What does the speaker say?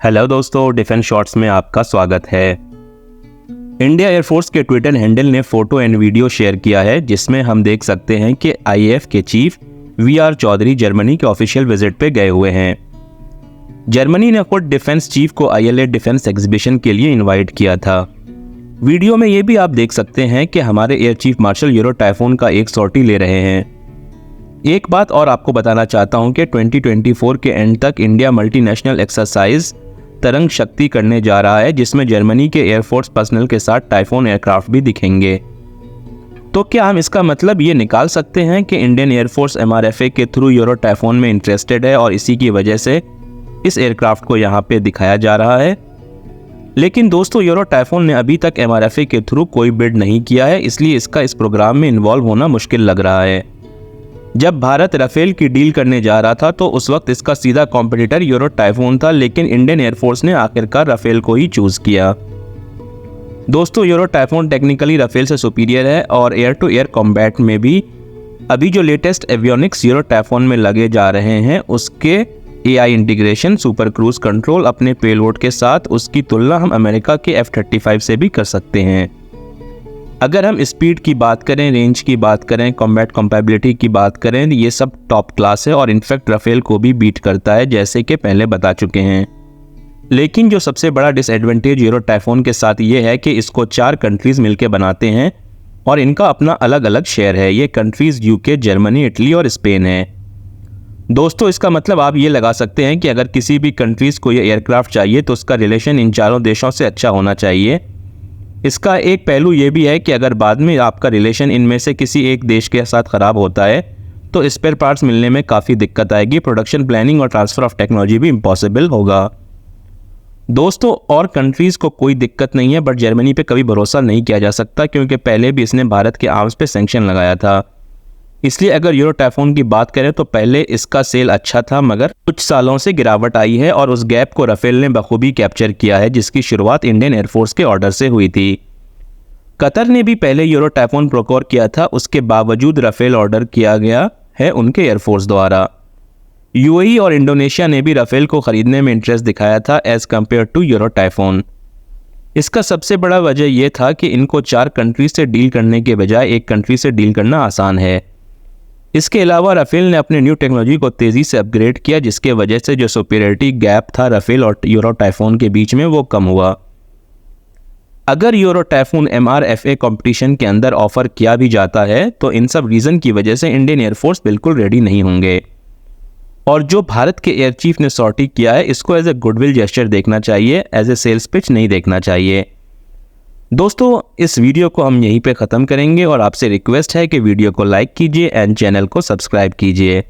Hello दोस्तों, defence shorts में आपका स्वागत है। इंडिया एयरफोर्स के ट्विटर हैंडल ने फोटो एंड वीडियो शेयर किया है जिसमें हम देख सकते हैं कि आईएएफ के चीफ वीआर चौधरी जर्मनी के ऑफिशियल विजिट पे गए हुए हैं। जर्मनी ने खुद डिफेंस चीफ को आईएलए डिफेंस एग्जीबिशन के लिए इनवाइट किया था। वीडियो में ये भी आप देख सकते हैं कि हमारे air chief marshal euro typhoon का एक सॉर्टी ले रहे हैं। एक बात और आपको बताना चाहता हूं कि 2024 के एंड तक इंडिया मल्टीनेशनल एक्सरसाइज तरंग शक्ति करने जा रहा है जिसमें जर्मनी के एयरफोर्स पर्सनल के साथ टाइफून एयरक्राफ्ट भी दिखेंगे। तो क्या हम इसका मतलब ये निकाल सकते हैं कि इंडियन एयरफोर्स एमआरएफए के थ्रू यूरो टाइफून में इंटरेस्टेड है और इसी की वजह से इस एयरक्राफ्ट को यहाँ पे दिखाया जा रहा है? लेकिन दोस्तों, यूरो टाइफून ने अभी तक एमआरएफए के थ्रू कोई बिड नहीं किया है, इसलिए इसका इस प्रोग्राम में इन्वॉल्व होना मुश्किल लग रहा है। जब भारत राफेल की डील करने जा रहा था तो उस वक्त इसका सीधा कॉम्पिटिटर यूरो टाइफून था, लेकिन इंडियन एयरफोर्स ने आखिरकार राफेल को ही चूज किया। दोस्तों, यूरो टाइफून टेक्निकली राफेल से सुपीरियर है और एयर टू एयर कॉम्बैट में भी अभी जो लेटेस्ट एवियोनिक्स यूरो टाइफून में लगे जा रहे हैं उसके AI integration, super cruise control अपने पेलोड के साथ, उसकी तुलना हम अमेरिका के F-35 से भी कर सकते हैं। अगर हम स्पीड की बात करें, रेंज की बात करें, कॉम्बैट कंपैबिलिटी की बात करें, ये सब टॉप क्लास है और इनफैक्ट राफेल को भी बीट करता है जैसे कि पहले बता चुके हैं। लेकिन जो सबसे बड़ा डिसएडवांटेज यूरो टाइफून के साथ ये है कि इसको 4 कंट्रीज मिलकर बनाते हैं और इनका अपना अलग अलग शेयर है। ये कंट्रीज यूके, जर्मनी, इटली और स्पेन है। दोस्तों, इसका मतलब आप ये लगा सकते हैं कि अगर किसी भी कंट्रीज को ये एयरक्राफ्ट चाहिए तो उसका रिलेशन इन चारों देशों से अच्छा होना चाहिए। इसका एक पहलू ये भी है कि अगर बाद में आपका रिलेशन इनमें से किसी एक देश के साथ ख़राब होता है तो स्पेयर पार्ट्स मिलने में काफ़ी दिक्कत आएगी, प्रोडक्शन प्लानिंग और ट्रांसफ़र ऑफ टेक्नोलॉजी भी इम्पॉसिबल होगा। दोस्तों, और कंट्रीज़ को कोई दिक्कत नहीं है, बट जर्मनी पे कभी भरोसा नहीं किया जा सकता क्योंकि पहले भी इसने भारत के आर्म्स पे सैंक्शन लगाया था। इसलिए अगर यूरो टाइफून की बात करें तो पहले इसका सेल अच्छा था, मगर कुछ सालों से गिरावट आई है और उस गैप को राफेल ने बखूबी कैप्चर किया है जिसकी शुरुआत इंडियन एयरफोर्स के ऑर्डर से हुई थी। कतर ने भी पहले यूरो टाइफून प्रोक्योर किया था, उसके बावजूद राफेल ऑर्डर किया गया है उनके एयरफोर्स द्वारा। यूएई और इंडोनेशिया ने भी राफेल को खरीदने में इंटरेस्ट दिखाया था as compared to Euro Typhoon. इसका सबसे बड़ा वजह यह था कि इनको 4 कंट्री से डील करने के बजाय एक कंट्री से डील करना आसान है। इसके अलावा राफेल ने अपने न्यू टेक्नोलॉजी को तेज़ी से अपग्रेड किया जिसके वजह से जो सुपीरियरिटी गैप था राफेल और यूरो टाइफून के बीच में वो कम हुआ। अगर यूरो टाइफून एमआरएफए कंपटीशन के अंदर ऑफर किया भी जाता है तो इन सब रीज़न की वजह से इंडियन एयरफोर्स बिल्कुल रेडी नहीं होंगे और जो भारत के एयर चीफ ने सॉर्टी किया है इसको एज ए गुडविल जेस्चर देखना चाहिए, एज ए सेल्स पिच नहीं देखना चाहिए। दोस्तों, इस वीडियो को हम यहीं पे ख़त्म करेंगे और आपसे रिक्वेस्ट है कि वीडियो को लाइक कीजिए एंड चैनल को सब्सक्राइब कीजिए।